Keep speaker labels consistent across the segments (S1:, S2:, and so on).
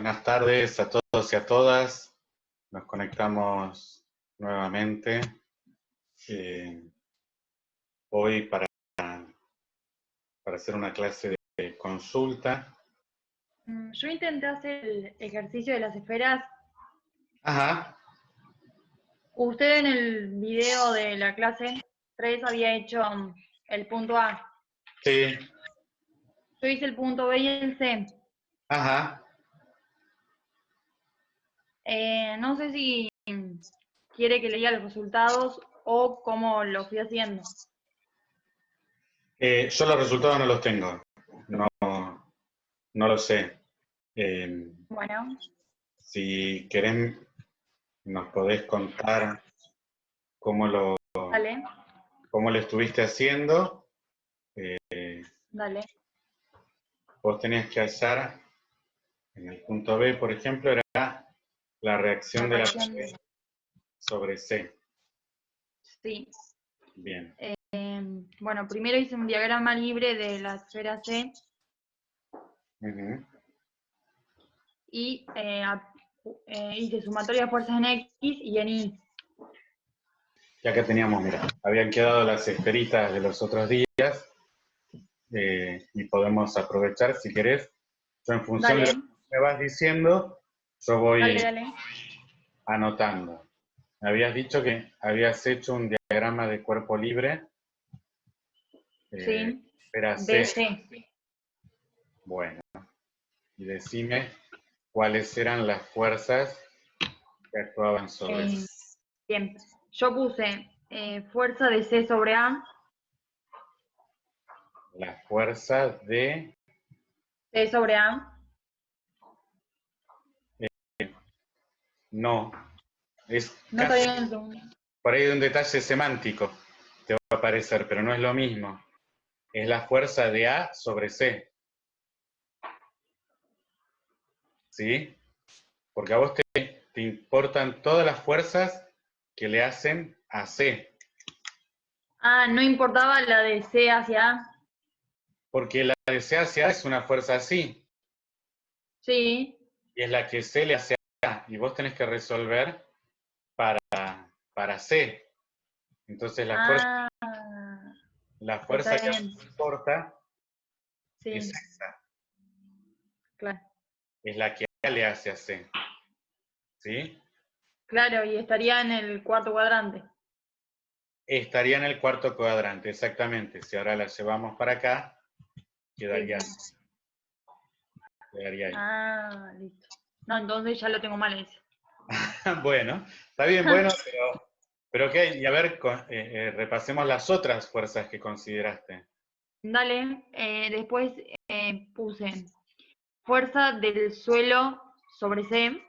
S1: Buenas tardes a todos y a todas. Nos conectamos nuevamente hoy para hacer una clase de consulta.
S2: Yo intenté hacer el ejercicio de las esferas.
S1: Ajá.
S2: Usted en el video de la clase 3 había hecho el punto A.
S1: Sí.
S2: Yo hice el punto B y el C.
S1: Ajá.
S2: No sé si quiere que le diga los resultados o cómo lo fui haciendo.
S1: Yo los resultados no los tengo. No lo sé.
S2: Bueno.
S1: Si querés, nos podés contar cómo lo estuviste haciendo.
S2: Dale.
S1: Vos tenías que hallar, en el punto B, por ejemplo, era la reacción de la pared sobre C.
S2: Sí.
S1: Bien.
S2: Bueno, primero hice un diagrama libre de la esfera C. Y hice sumatoria de fuerzas en X y en Y.
S1: Ya que teníamos, mira, habían quedado las esferitas de los otros días y podemos aprovechar, si querés, yo en función de lo que me vas diciendo, yo voy anotando. Me habías dicho que habías hecho un diagrama de cuerpo libre.
S2: Sí,
S1: Esfera C.
S2: DC.
S1: Bueno, y decime cuáles eran las fuerzas que actuaban sobre C.
S2: Bien, yo puse fuerza de C sobre A.
S1: La fuerza de...
S2: C sobre A.
S1: No, es
S2: No
S1: casi
S2: está bien.
S1: por ahí de un detalle semántico, te va a parecer, pero no es lo mismo. Es la fuerza de A sobre C. ¿Sí? Porque a vos te importan todas las fuerzas que le hacen a C.
S2: Ah, no importaba la de C hacia A.
S1: Porque la de C hacia A es una fuerza así.
S2: Sí.
S1: Y es la que C le hace a A. Y vos tenés que resolver para C. Entonces la fuerza que a vos te importa es esa.
S2: Claro.
S1: Es la que A le hace a C. ¿Sí?
S2: Claro, y estaría en el cuarto cuadrante.
S1: Estaría en el cuarto cuadrante, exactamente. Si ahora la llevamos para acá, quedaría, quedaría ahí.
S2: Ah, listo. No, entonces ya lo tengo mal ese.
S1: Bueno, está bien, bueno, pero ¿qué hay? Y a ver, repasemos las otras fuerzas que consideraste.
S2: Dale, después puse fuerza del suelo sobre C.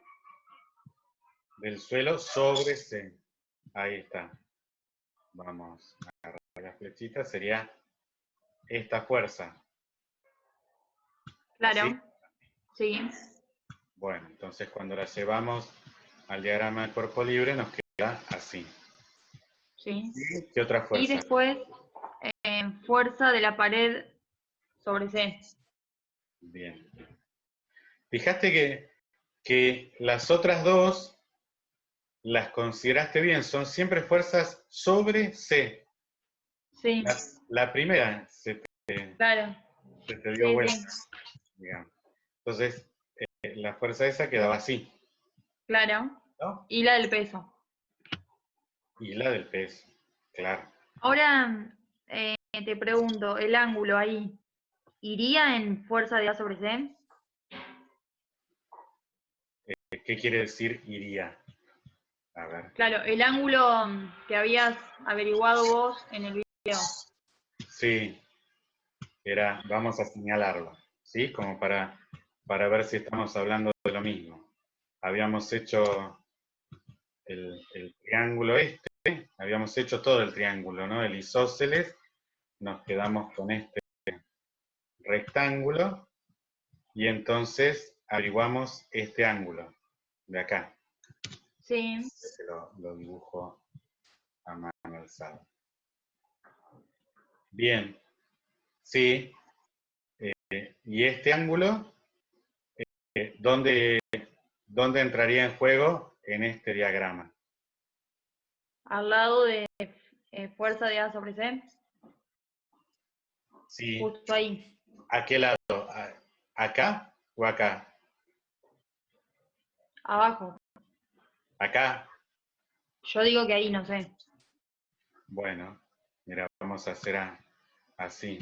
S1: Del suelo sobre C. Ahí está. Vamos a agarrar las flechitas. Sería esta fuerza.
S2: Claro.
S1: ¿Así?
S2: Sí.
S1: Bueno, entonces cuando la llevamos al diagrama de cuerpo libre nos queda así.
S2: Sí.
S1: ¿Y qué otra fuerza?
S2: Y después fuerza de la pared sobre C.
S1: Bien. Fijaste que las otras dos las consideraste bien, son siempre fuerzas sobre C.
S2: Sí.
S1: La primera
S2: Claro.
S1: se te dio vuelta, digamos. Entonces, la fuerza esa quedaba así.
S2: Claro.
S1: ¿No?
S2: Y la del peso.
S1: Y la del peso, claro.
S2: Ahora te pregunto, ¿el ángulo ahí iría en fuerza de A sobre C?
S1: ¿Qué quiere decir iría? A ver.
S2: Claro, el ángulo que habías averiguado vos en el video.
S1: Sí, vamos a señalarlo, ¿sí? Como para ver si estamos hablando de lo mismo. Habíamos hecho el triángulo habíamos hecho todo el triángulo, ¿no? El isósceles, nos quedamos con este rectángulo y entonces averiguamos este ángulo de acá.
S2: Sí.
S1: Lo dibujo a mano alzada. Bien, sí. Y este ángulo ¿dónde entraría en juego en este diagrama?
S2: Al lado de fuerza de A sobre C,
S1: Sí.
S2: justo ahí.
S1: ¿A qué lado? ¿Acá o acá?
S2: Abajo.
S1: Acá.
S2: Yo digo que ahí, no sé.
S1: Bueno, mira, vamos a hacer así.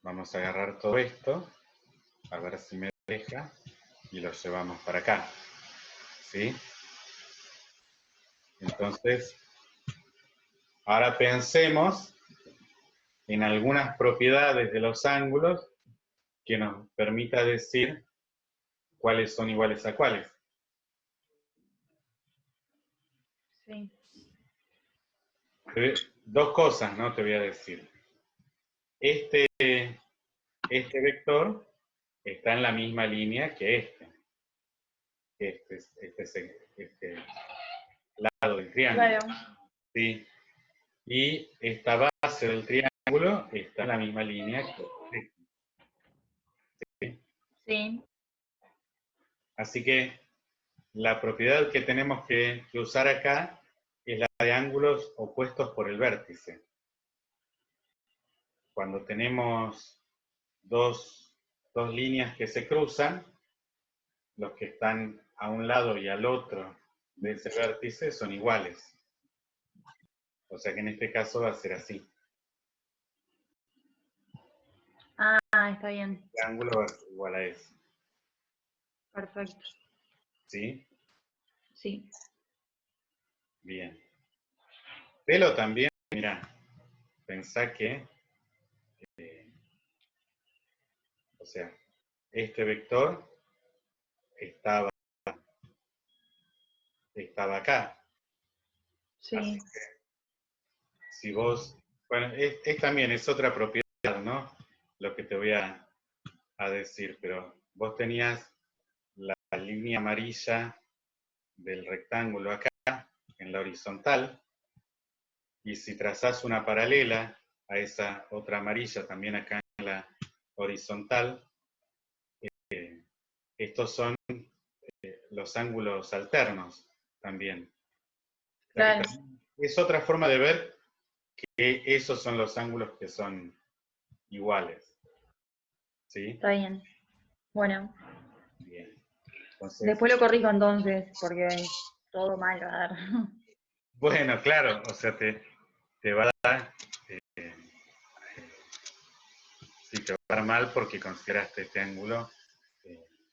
S1: Vamos a agarrar todo esto, a ver si me deja, y lo llevamos para acá. ¿Sí? Entonces, ahora pensemos en algunas propiedades de los ángulos que nos permita decir cuáles son iguales a cuáles.
S2: Sí.
S1: Dos cosas, ¿no? Te voy a decir. Este vector está en la misma línea que este lado del triángulo.
S2: Claro.
S1: ¿Sí? Y esta base del triángulo está en la misma línea que este. ¿Sí?
S2: Sí.
S1: Así que la propiedad que tenemos que usar acá es la de ángulos opuestos por el vértice. Cuando tenemos dos líneas que se cruzan, los que están a un lado y al otro de ese vértice son iguales. O sea que en este caso va a ser así.
S2: Ah, está bien.
S1: El ángulo va a ser igual a ese.
S2: Perfecto.
S1: ¿Sí?
S2: Sí.
S1: Bien. Pero también, mira, pensá que, o sea, este vector estaba acá. Así
S2: Sí.
S1: que si vos, bueno, también es otra propiedad, ¿no? Lo que te voy a decir, pero vos tenías la línea amarilla del rectángulo acá, en la horizontal, y si trazás una paralela a esa otra amarilla también acá en la horizontal, estos son los ángulos alternos también. O sea que
S2: Claro.
S1: es otra forma de ver que esos son los ángulos que son iguales. ¿Sí?
S2: Está bien. Bueno.
S1: Bien. Entonces,
S2: Después lo corrijo entonces, porque todo mal va a dar.
S1: bueno, claro, o sea, te va a dar, sí, te va a dar mal porque consideraste este ángulo.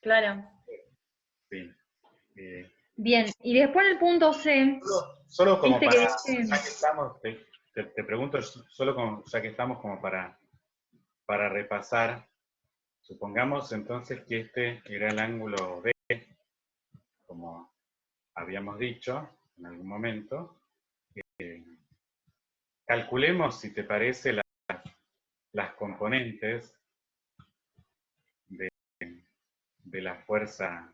S2: Claro.
S1: Sí. Eh,
S2: Bien. Y después el punto C,
S1: solo como
S2: viste
S1: para,
S2: que dice...
S1: ya que estamos, te pregunto, solo como, ya que estamos como para repasar, supongamos entonces que este era el ángulo B, como habíamos dicho en algún momento. Calculemos, si te parece, las componentes de la fuerza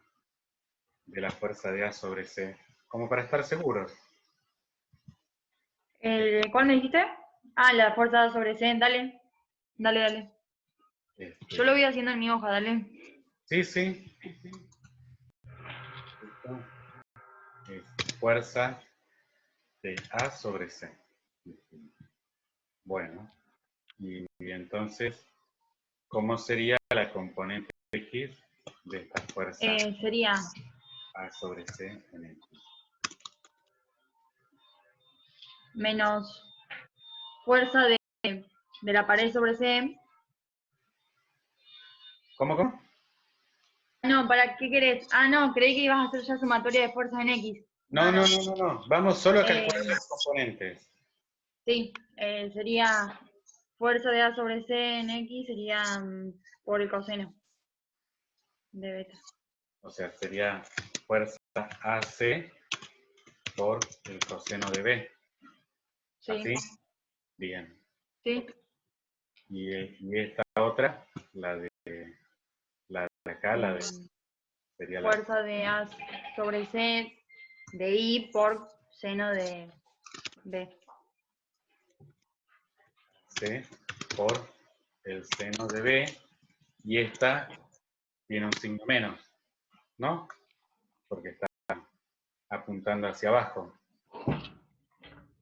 S1: de A sobre C, como para estar seguros.
S2: ¿Cuál me dijiste? Ah, la fuerza sobre C. Dale. Dale, dale. Yo lo voy haciendo en mi hoja, dale.
S1: Sí, sí. Esto es fuerza de A sobre C. Bueno, y entonces, ¿cómo sería la componente X de esta fuerza
S2: Sería
S1: A sobre C en X?
S2: menos fuerza de la pared sobre C.
S1: ¿Cómo?
S2: No, ¿para qué querés? Ah, no, creí que ibas a hacer ya sumatoria de fuerzas en X.
S1: No,
S2: No,
S1: no,
S2: no.
S1: no, no, no. Vamos solo a
S2: Eh,
S1: calcular las componentes.
S2: sí, sería fuerza de A sobre C en X sería por el coseno de beta.
S1: O sea, sería fuerza AC por el coseno de B.
S2: Sí,
S1: ¿Así? Bien.
S2: sí.
S1: Y esta otra, la de acá, sería la
S2: Fuerza de A sobre C de I por seno de B.
S1: C por el seno de B, y esta tiene un signo menos. ¿no? Porque está apuntando hacia abajo.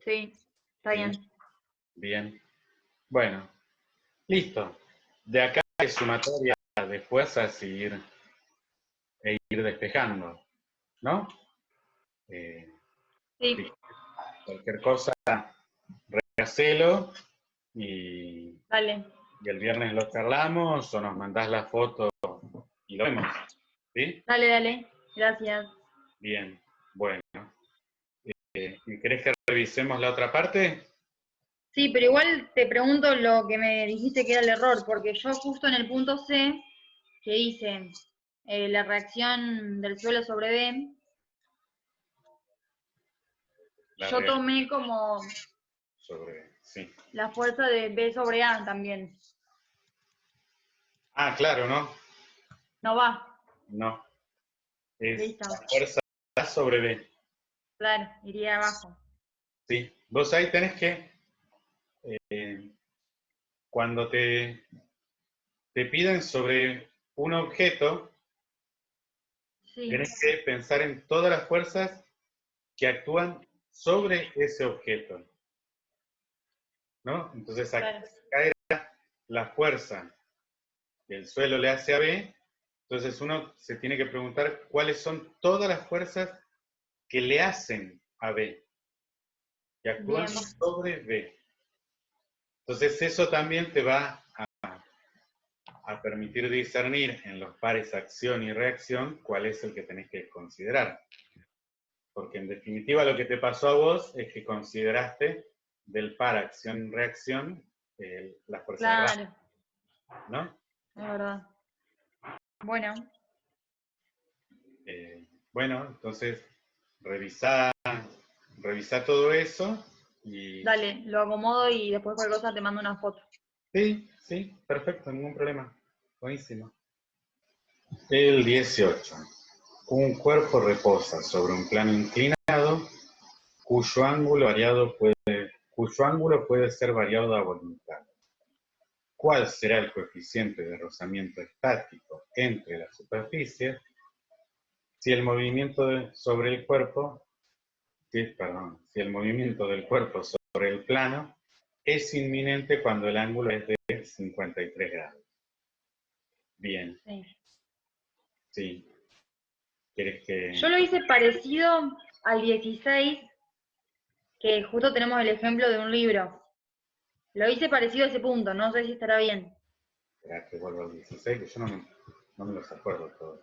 S2: Sí, está bien.
S1: Bien. Bueno, listo. De acá es sumatoria de fuerzas e ir despejando, ¿no?
S2: Sí,
S1: Cualquier cosa, rehacelo y
S2: dale,
S1: el viernes lo charlamos o nos mandás la foto y lo vemos. ¿Sí?
S2: dale, gracias.
S1: Bien, bueno. ¿Y querés que revisemos la otra parte?
S2: Sí, pero igual te pregunto lo que me dijiste que era el error, porque yo justo en el punto C, que hice la reacción del suelo sobre B, yo tomé como
S1: sobre, sí.
S2: la fuerza de B sobre A también.
S1: Ah, claro, ¿no?
S2: No va,
S1: No. Es
S2: listo.
S1: la fuerza A sobre B.
S2: Claro, iría abajo.
S1: Sí. Vos ahí tenés que, cuando te piden sobre un objeto,
S2: Sí,
S1: tenés que pensar en todas las fuerzas que actúan sobre ese objeto, ¿no? Entonces acá
S2: claro.
S1: era la fuerza que el suelo le hace a B, entonces uno se tiene que preguntar cuáles son todas las fuerzas que le hacen a B, que actúan
S2: Bien,
S1: sobre B. Entonces eso también te va a permitir discernir en los pares acción y reacción cuál es el que tenés que considerar. Porque en definitiva lo que te pasó a vos es que consideraste del par acción-reacción la fuerza de
S2: claro,
S1: arrastre, ¿no?
S2: es verdad. Bueno,
S1: Bueno, entonces revisá todo eso y
S2: dale, lo acomodo y después cualquier cosa te mando una foto.
S1: sí, perfecto, ningún problema. Buenísimo. El 18. Un cuerpo reposa sobre un plano inclinado cuyo ángulo puede ser variado a voluntad. ¿Cuál será el coeficiente de rozamiento estático entre las superficies si el movimiento sobre el cuerpo, si el movimiento del cuerpo sobre el plano es inminente cuando el ángulo es de 53 grados? Bien,
S2: Sí.
S1: sí. ¿Quieres que...?
S2: Yo lo hice parecido al 16, que justo tenemos el ejemplo de un libro. Lo hice parecido a ese punto, no sé si estará bien.
S1: Espera que vuelvo al 16, que yo no me los acuerdo todos.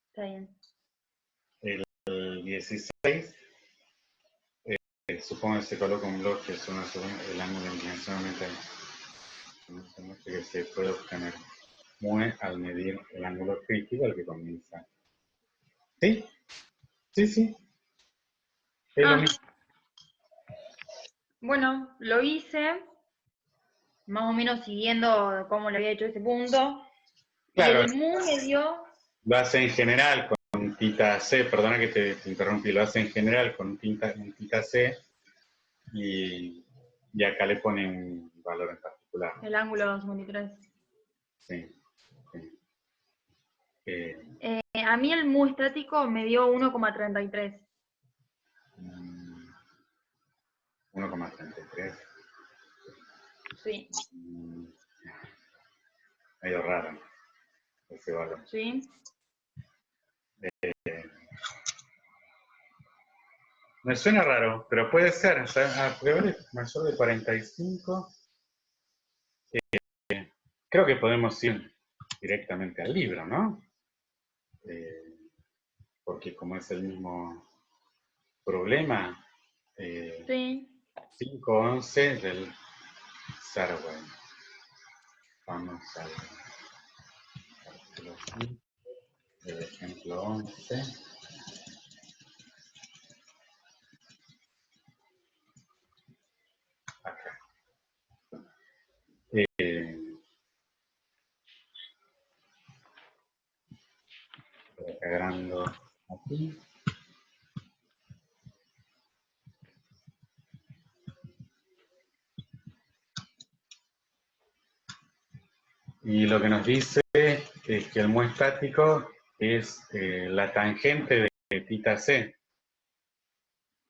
S2: Está bien.
S1: El 16, supongo que se coloca un bloque sobre el ángulo de inclinación que se puede obtener al medir el ángulo crítico al que comienza. ¿Sí? Sí. Es lo
S2: Ah,
S1: mismo.
S2: bueno, lo hice más o menos siguiendo cómo lo había hecho ese punto. Y
S1: Claro,
S2: el mu me dio,
S1: lo hace en general con tita C, perdona que te interrumpí, lo hace en general con tita C y acá le pone un valor en particular.
S2: el ángulo 53.
S1: Sí, sí.
S2: A mí el mu estático me dio 1,33.
S1: 1,33.
S2: Sí.
S1: Medio raro ese valor.
S2: Sí.
S1: Me suena raro, pero puede ser. O sea, a priori mayor de 45. Creo que podemos ir directamente al libro, ¿no? Porque como es el mismo problema,
S2: Sí.
S1: 511 del Sarway. Vamos al artículo 5 del ejemplo 11. Acá. Voy agarrando aquí. Y lo que nos dice es que el mu estático es la tangente de tita C.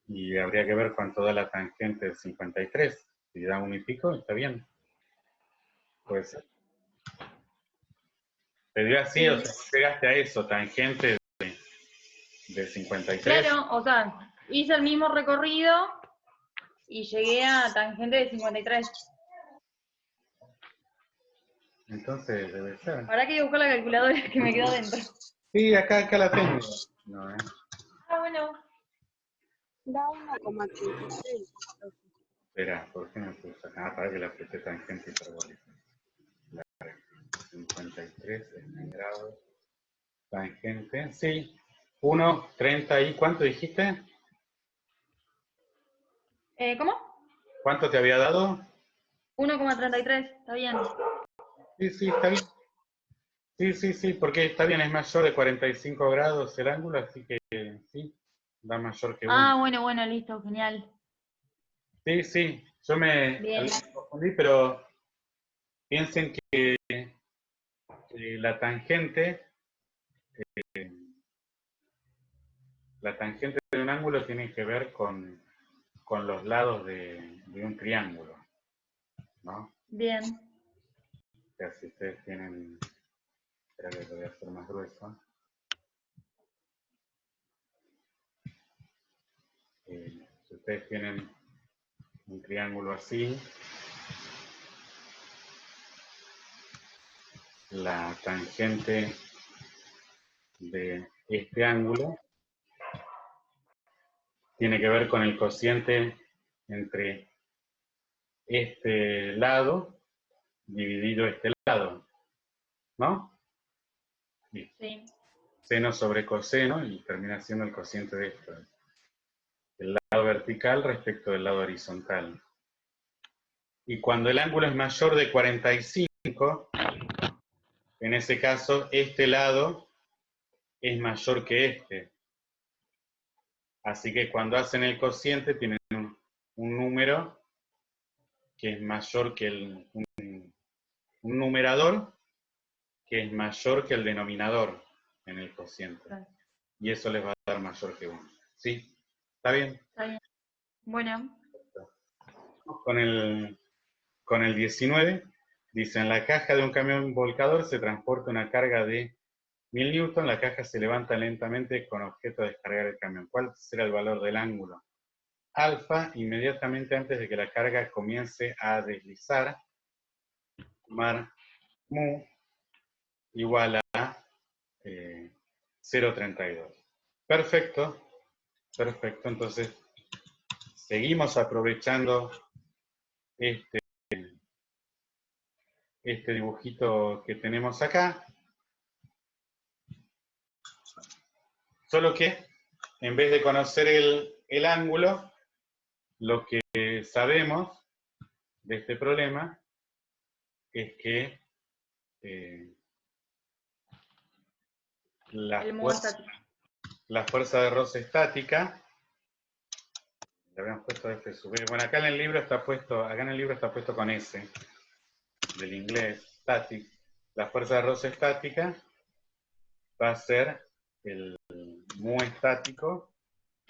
S1: Y habría que ver cuánto da la tangente de 53. Si da 1 y pico, está bien. Puede ser. Te dio así,
S2: Sí.
S1: o sea, llegaste a eso, tangente de 53.
S2: Claro, o sea, hice el mismo recorrido y llegué a tangente de 53.
S1: Entonces debe ser.
S2: Habrá que buscar la calculadora que me quedó dentro.
S1: Sí, acá la tengo. No,
S2: Ah, bueno.
S3: Da 1,36.
S1: Espera, ¿por qué me puse acá? Para que la apreté tangente hiperbólica. La 53 en grados. Tangente, sí. 1,30 y ¿cuánto dijiste?
S2: ¿Cómo?
S1: ¿Cuánto te había dado?
S2: 1,33, está bien.
S1: Sí, está bien. Sí, porque está bien, es mayor de 45 grados el ángulo, así que sí, da mayor que 1.
S2: Ah, bueno, listo, genial.
S1: Sí, yo me
S2: Bien.
S1: confundí, pero piensen que la tangente de un ángulo tiene que ver con los lados de un triángulo, ¿no?
S2: Bien.
S1: O sea, si ustedes tienen, espera que lo voy a hacer más grueso. Si ustedes tienen un triángulo así, la tangente de este ángulo tiene que ver con el cociente entre este lado dividido este lado, ¿no?
S2: Sí.
S1: Seno sobre coseno y termina siendo el cociente de esto, el lado vertical respecto del lado horizontal. Y cuando el ángulo es mayor de 45, en ese caso este lado es mayor que este. Así que cuando hacen el cociente tienen un número que es mayor que un numerador que es mayor que el denominador en el cociente.
S2: Claro.
S1: Y eso les va a dar mayor que 1. ¿Sí? ¿Está bien?
S2: Está bien. Bueno.
S1: Con el 19, dice, en la caja de un camión volcador se transporta una carga de 1000 newton, la caja se levanta lentamente con objeto de descargar el camión. ¿Cuál será el valor del ángulo? Alfa, inmediatamente antes de que la carga comience a deslizar, tomar mu igual a 0,32. Perfecto, entonces seguimos aprovechando este dibujito que tenemos acá, solo que en vez de conocer el ángulo, lo que sabemos de este problema es que la fuerza de roce estática, le habíamos puesto F sub E. Bueno, acá en el libro está puesto con S, del inglés, static. La fuerza de roce estática va a ser el mu estático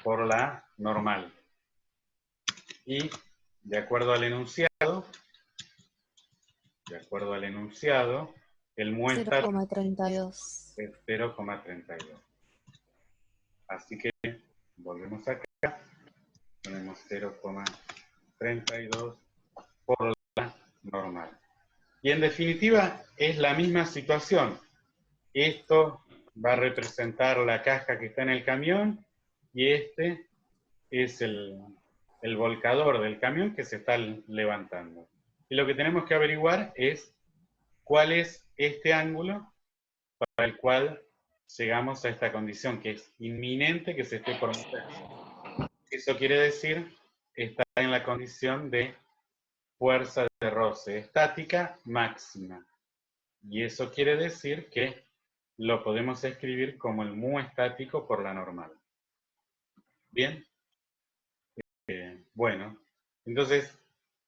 S1: por la normal. Y de acuerdo al enunciado, el mu estático
S4: 0,32.
S1: es 0,32. Así que volvemos acá, ponemos 0,32 por la normal. Y en definitiva es la misma situación. Esto va a representar la caja que está en el camión y este es el volcador del camión que se está levantando. Y lo que tenemos que averiguar es cuál es este ángulo para el cual llegamos a esta condición, que es inminente que se esté por mover. Eso quiere decir estar en la condición de fuerza de roce estática máxima. Y eso quiere decir que lo podemos escribir como el mu estático por la normal. ¿Bien? Bueno, entonces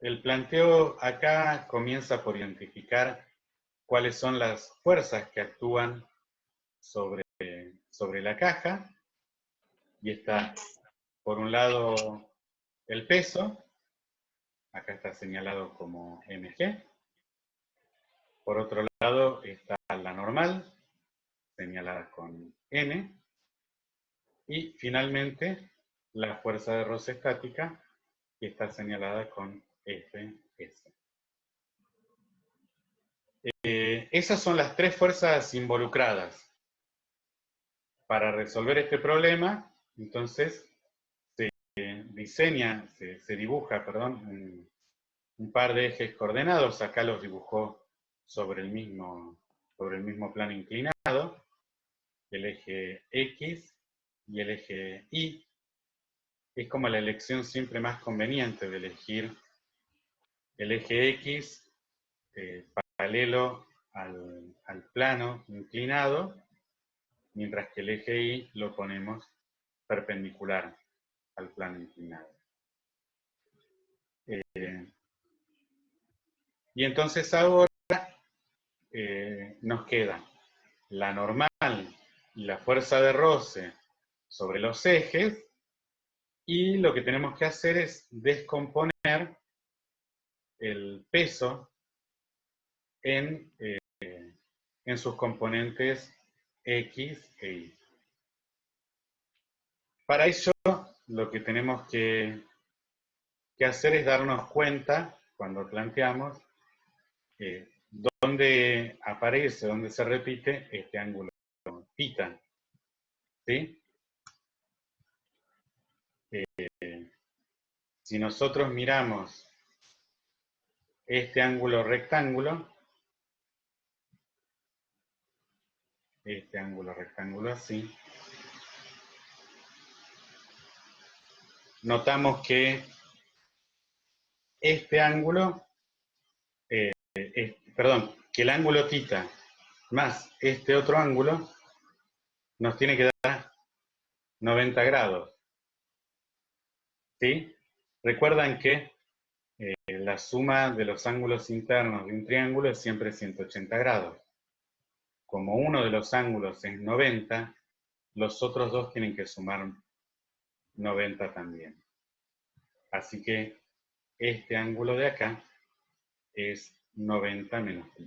S1: el planteo acá comienza por identificar cuáles son las fuerzas que actúan sobre sobre la caja, y está por un lado el peso, acá está señalado como mg, por otro lado está la normal, señalada con n, y finalmente la fuerza de roce estática, que está señalada con Fs. Esas son las tres fuerzas involucradas. Para resolver este problema, entonces, se dibuja, perdón, un par de ejes coordenados. Acá los dibujó sobre el mismo plano inclinado, el eje X y el eje Y. Es como la elección siempre más conveniente de elegir el eje X paralelo al plano inclinado, mientras que el eje Y lo ponemos perpendicular al plano inclinado. Y entonces ahora nos queda la normal y la fuerza de roce sobre los ejes, y lo que tenemos que hacer es descomponer el peso en sus componentes X e Y. Para ello, lo que tenemos que hacer es darnos cuenta, cuando planteamos, dónde aparece, dónde se repite este ángulo θ. ¿Sí? Si nosotros miramos este ángulo rectángulo así, notamos que este ángulo, que el ángulo θ más este otro ángulo nos tiene que dar 90 grados. ¿Sí? Recuerdan que la suma de los ángulos internos de un triángulo es siempre 180 grados. Como uno de los ángulos es 90, los otros dos tienen que sumar 90 también. Así que este ángulo de acá es 90 menos θ.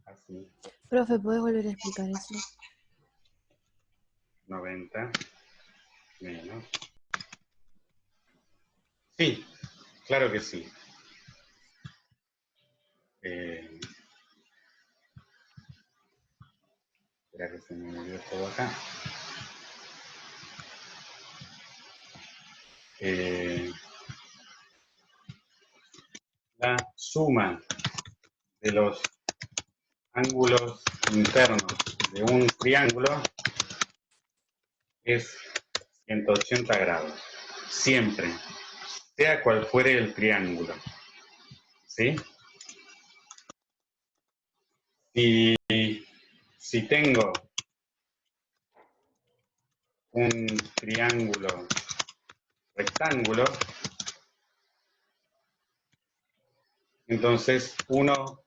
S1: Así.
S4: Profe, ¿podés volver a explicar eso?
S1: 90 menos. Sí, claro que sí. Espera que se me movió todo acá. La suma de los ángulos internos de un triángulo es 180 grados. Siempre. Sea cual fuere el triángulo. ¿Sí? Si tengo un triángulo rectángulo, entonces uno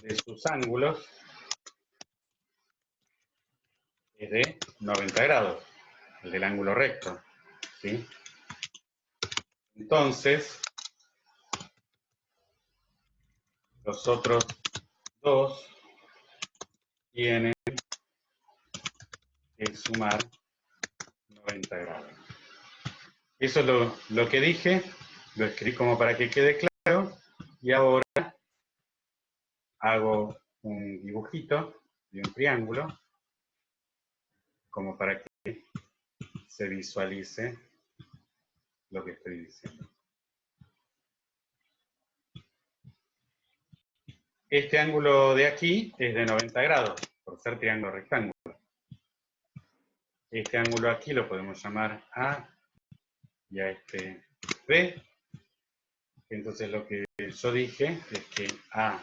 S1: de sus ángulos es de 90 grados, el del ángulo recto. ¿Sí? Entonces, los otros dos tienen que sumar 90 grados. Eso es lo que dije, lo escribí como para que quede claro, y ahora hago un dibujito de un triángulo, como para que se visualice lo que estoy diciendo. Este ángulo de aquí es de 90 grados, por ser triángulo rectángulo. Este ángulo aquí lo podemos llamar A, y a este B. Entonces lo que yo dije es que A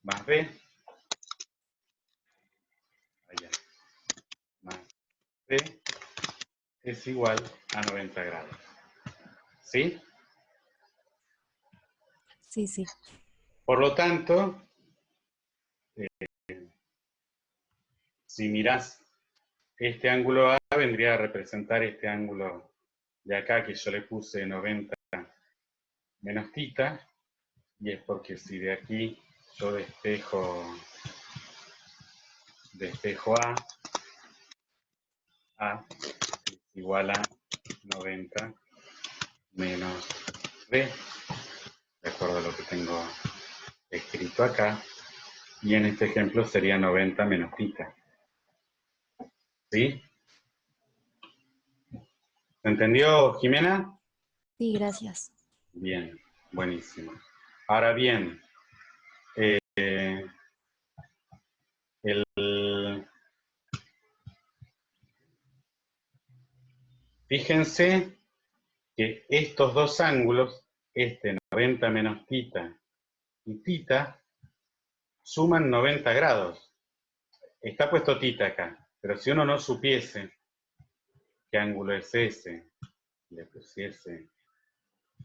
S1: más B, allá, más B, es igual a 90 grados. ¿Sí?
S4: Sí, sí.
S1: Por lo tanto, si mirás este ángulo A, vendría a representar este ángulo de acá, que yo le puse 90 menos θ, y es porque si de aquí yo despejo A es igual a 90 menos B, de acuerdo a lo que tengo escrito acá, y en este ejemplo sería 90 menos θ. ¿Sí? ¿Entendió, Jimena?
S4: Sí, gracias.
S1: Bien, buenísimo. Ahora bien, fíjense que estos dos ángulos, este 90 menos θ y θ, suman 90 grados. Está puesto θ acá, pero si uno no supiese qué ángulo es ese, le pusiese,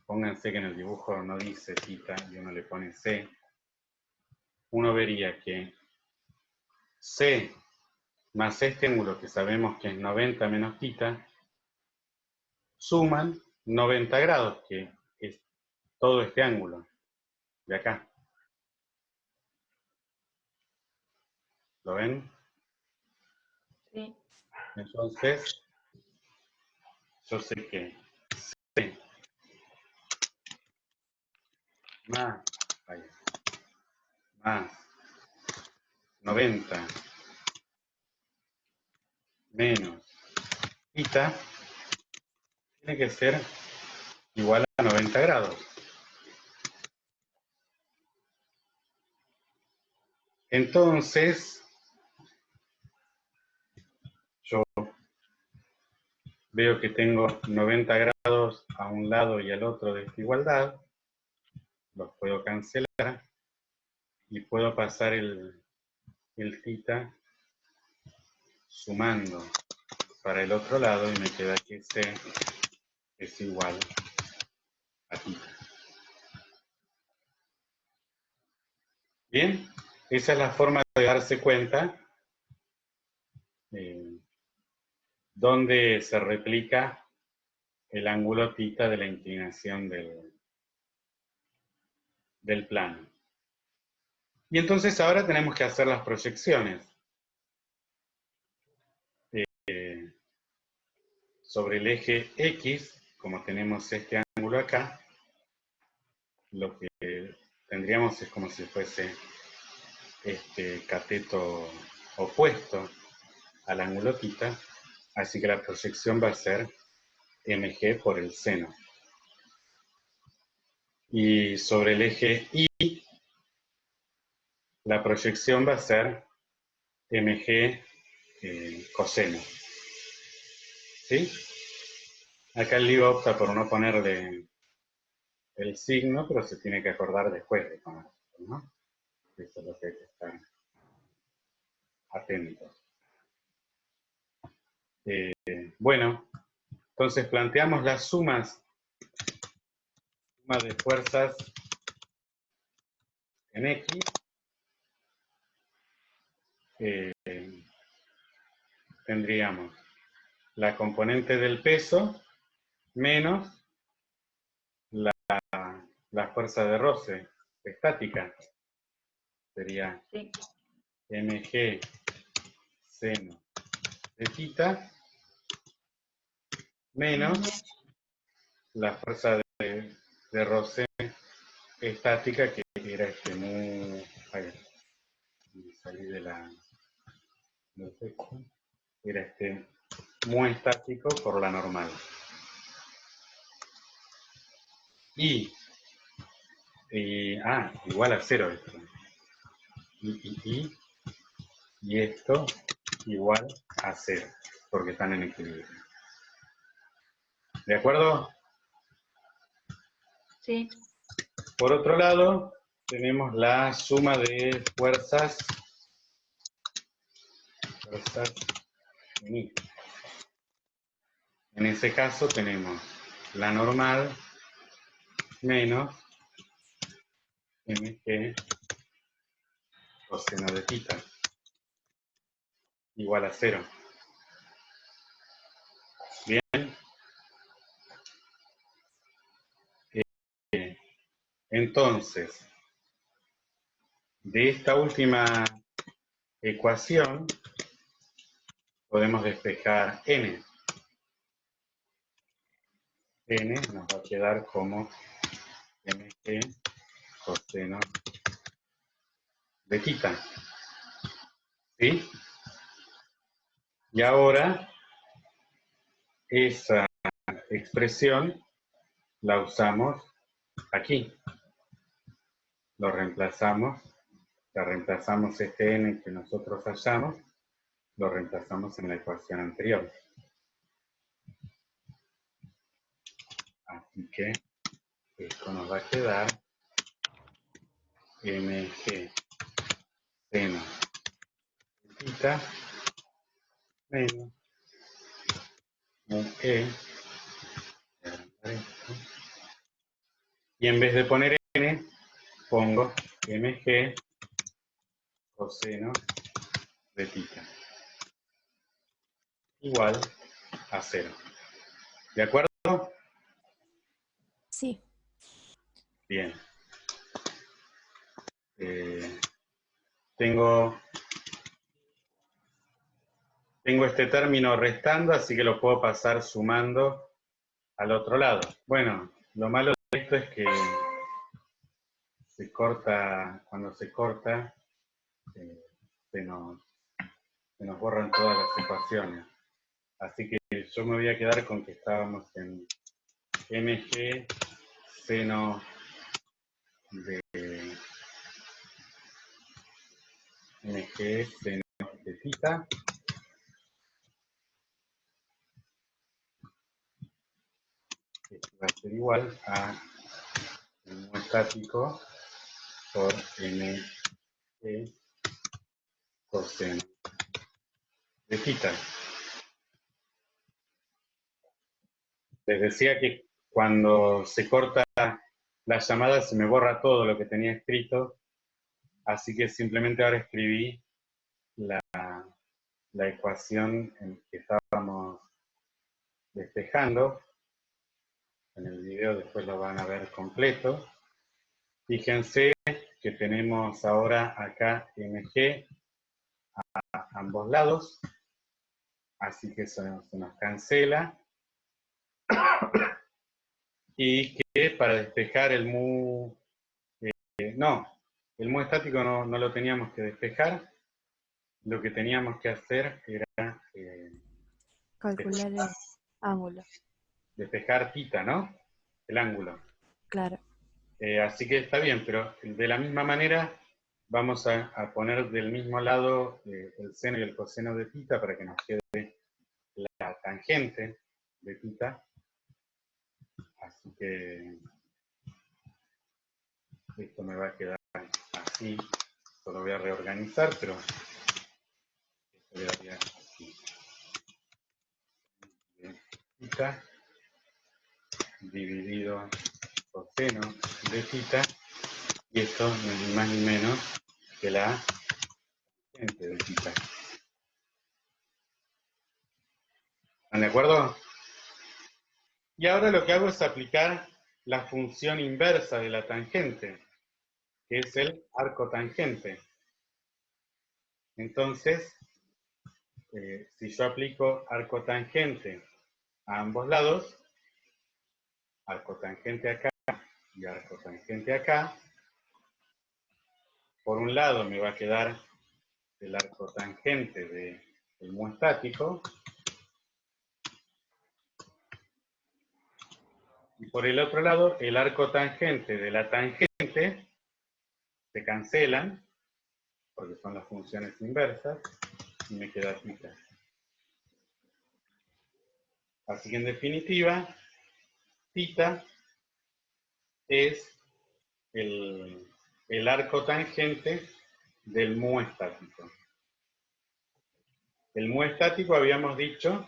S1: pónganse que en el dibujo no dice θ y uno le pone C, uno vería que C más este ángulo que sabemos que es 90 menos θ, suman 90 grados, que es todo este ángulo de acá. ¿Lo ven?
S2: Sí.
S1: Entonces, yo sé que C más, más 90 menos θ tiene que ser igual a 90 grados. Entonces, yo veo que tengo 90 grados a un lado y al otro de esta igualdad, los puedo cancelar y puedo pasar el θ sumando para el otro lado y me queda que C es igual a θ. Bien, esa es la forma de darse cuenta donde se replica el ángulo θ de la inclinación del plano. Y entonces ahora tenemos que hacer las proyecciones. Sobre el eje X, como tenemos este ángulo acá, lo que tendríamos es como si fuese este cateto opuesto al ángulo θ, así que la proyección va a ser mg por el seno. Y sobre el eje Y, la proyección va a ser mg coseno. ¿Sí? Acá el libro opta por no ponerle el signo, pero se tiene que acordar después de ponerlo, ¿no? Eso es lo que hay que estar atentos. Bueno, entonces planteamos las sumas de fuerzas en X. Tendríamos la componente del peso menos la fuerza de roce estática. Sería
S2: Sí.
S1: mg seno de θ menos la fuerza de roce estática, que era este mu... salí de la... era este mu estático por la normal. Y igual a 0 esto. Y esto igual a 0, porque están en equilibrio. ¿De acuerdo?
S2: Sí.
S1: Por otro lado, tenemos la suma de fuerzas en Y. En ese caso tenemos la normal menos mg coseno de tita igual a 0. Bien. Entonces, de esta última ecuación podemos despejar n. N nos va a quedar como mg coseno de tita. ¿Sí? Y ahora esa expresión la usamos aquí. Lo reemplazamos, este n que nosotros hallamos, lo reemplazamos en la ecuación anterior. Así que esto nos va a quedar mg seno de tita menos e. Y en vez de poner n, pongo mg coseno de tita igual a 0. ¿De acuerdo?
S4: Sí.
S1: Bien. Tengo este término restando, así que lo puedo pasar sumando al otro lado. Bueno, lo malo de esto es que se corta, cuando se corta, se nos borran todas las ecuaciones. Así que yo me voy a quedar con que estábamos en mg seno de mg seno de tita que va a ser igual a el mu estático por mg coseno de tita. Les decía que cuando se corta la llamada se me borra todo lo que tenía escrito, así que simplemente ahora escribí la ecuación en que estábamos despejando. En el video después lo van a ver completo. Fíjense que tenemos ahora acá mg a ambos lados, así que se nos cancela. Y que para despejar el mu... no, el mu estático no lo teníamos que despejar. Lo que teníamos que hacer era
S4: Calcular el ángulo.
S1: despejar tita, ¿no? El ángulo.
S4: Claro.
S1: Así que está bien, pero de la misma manera vamos a poner del mismo lado el seno y el coseno de tita para que nos quede la tangente de tita. Así que esto me va a quedar así. Esto lo voy a reorganizar, pero esto quedaría así. Tita dividido coseno de tita, y esto no es ni más ni menos que la tangente de tita. ¿Están de acuerdo? Y ahora lo que hago es aplicar la función inversa de la tangente, que es el arco tangente. Entonces, si yo aplico arco tangente a ambos lados, arco tangente acá y arco tangente acá, por un lado me va a quedar el arco tangente del mu estático, y por el otro lado el arco tangente de la tangente se cancelan, porque son las funciones inversas, y me queda tita. Así que en definitiva, tita es el arco tangente del mu estático. El mu estático habíamos dicho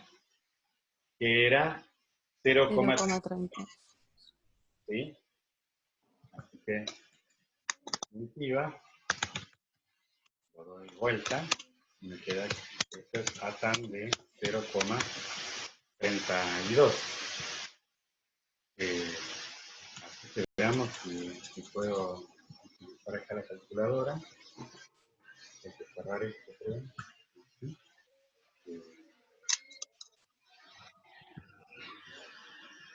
S1: que era 0,30.
S4: 0,30.
S1: ¿Sí? Así que, en definitiva, lo doy vuelta, y me queda que esto es a tan de 0,32. Así que veamos si puedo utilizar acá la calculadora. Hay que cerrar esto, creo.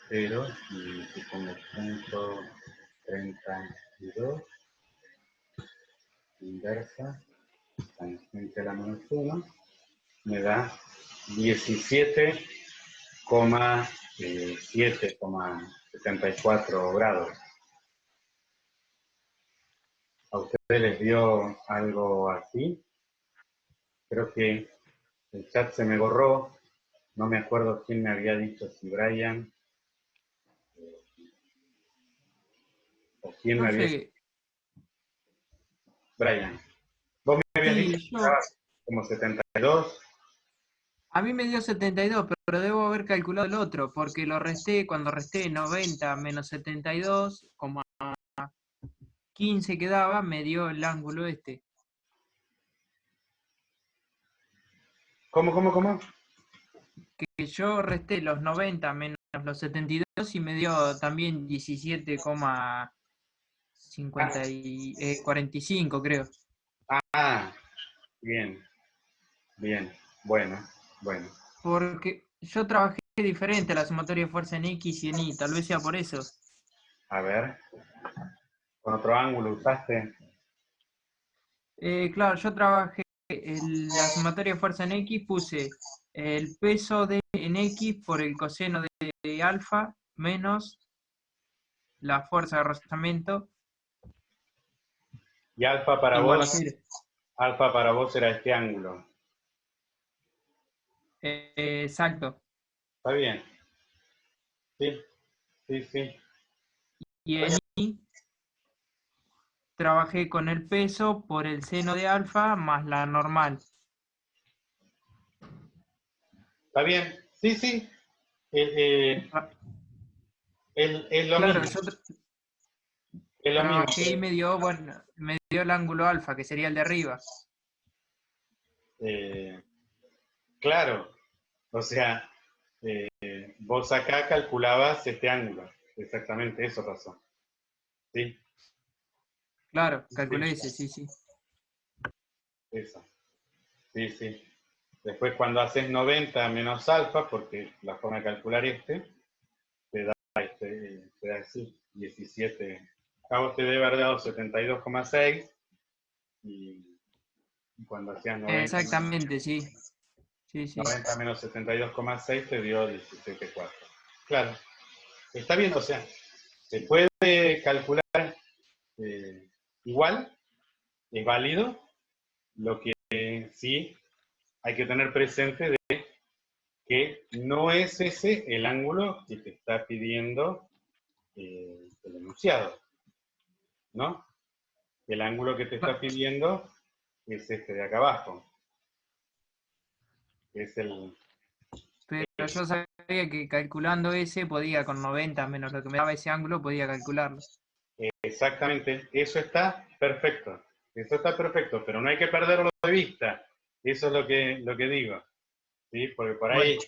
S1: Pero si pongo 0,32 inversa tangente a la menos 1 me da 17,74 grados. ¿A ustedes les dio algo así? Creo que el chat se me borró. No me acuerdo quién me había dicho, si Brian o quién me
S5: No
S1: había...
S5: sé,
S1: Brian, vos me habías
S5: sí,
S1: dicho que
S5: yo,
S1: estaba como 72.
S5: a mí me dio 72, pero debo haber calculado el otro, porque lo resté, cuando resté 90 menos 72, como a 15 quedaba, me dio el ángulo este.
S1: ¿Cómo?
S5: Que yo resté los 90 menos los 72 y me dio también 17,45 creo.
S1: Ah, bien, bueno.
S5: Porque yo trabajé diferente la sumatoria de fuerza en X y en Y, tal vez sea por eso.
S1: A ver, con otro ángulo usaste.
S5: Claro, yo trabajé la sumatoria de fuerza en X, puse el peso en X por el coseno de alfa menos la fuerza de rozamiento
S1: Y alfa para
S5: igual a 0.
S1: vos era este ángulo.
S5: Exacto.
S1: ¿Está bien? Sí.
S5: Y en Y trabajé con el peso por el seno de alfa más la normal.
S1: ¿Está bien? Sí. Es lo
S5: Claro,
S1: mismo.
S5: yo
S1: Es lo mismo.
S5: trabajé y me dio el ángulo alfa, que sería el de arriba.
S1: Claro. O sea, vos acá calculabas este ángulo. Exactamente, eso pasó. ¿Sí?
S5: Claro, calculé ese, sí.
S1: Eso. Sí. Después cuando haces 90 menos alfa, porque la forma de calcular te da así, 17. A vos te debe haber dado 72,6 y cuando hacías
S5: Exactamente, sí.
S1: 90 menos 72,6 te dio 17,4. Claro, está bien, o sea, se puede calcular igual, es válido, lo que sí hay que tener presente de que no es ese el ángulo que te está pidiendo el enunciado, ¿no? El ángulo que te está pidiendo es este de acá abajo, que es el...
S5: Pero yo sabía que calculando ese podía, con 90 menos lo que me daba ese ángulo, podía calcularlo.
S1: Exactamente, eso está perfecto, pero no hay que perderlo de vista, eso es lo que digo, ¿sí? Porque por ahí
S5: Bueno,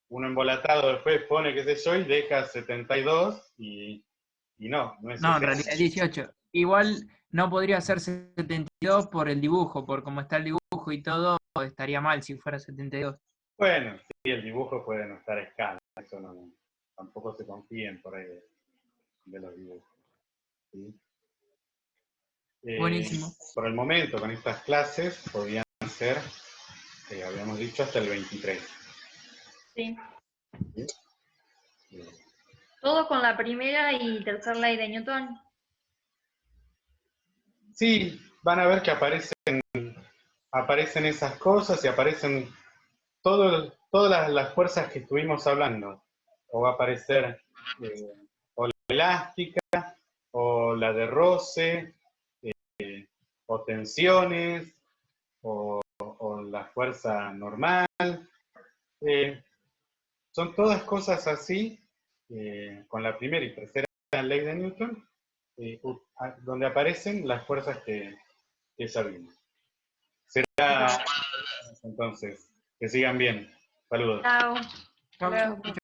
S1: uno embolatado después pone, qué sé yo, y deja 72 y no es
S5: no, en
S1: ese.
S5: realidad es 18. Igual no podría ser 72 por el dibujo, por cómo está el dibujo y todo, estaría mal si fuera 72.
S1: Bueno, sí, el dibujo puede no estar a escala, eso no, tampoco se confíen por ahí de los dibujos, ¿sí?
S5: Buenísimo.
S1: Por el momento, con estas clases, podían ser, habíamos dicho, hasta el 23.
S2: Sí.
S1: ¿Sí? Eh,
S2: Todo con la primera y tercera ley de Newton.
S1: sí, van a ver que aparecen esas cosas y aparecen todas las fuerzas que estuvimos hablando. O va a aparecer o la elástica, o la de roce, o tensiones, o la fuerza normal. Son todas cosas así, con la primera y tercera ley de Newton, donde aparecen las fuerzas que sabemos. Será entonces. Que sigan bien. Saludos.
S2: Chao.
S5: Chau,
S2: Luego.
S5: chau.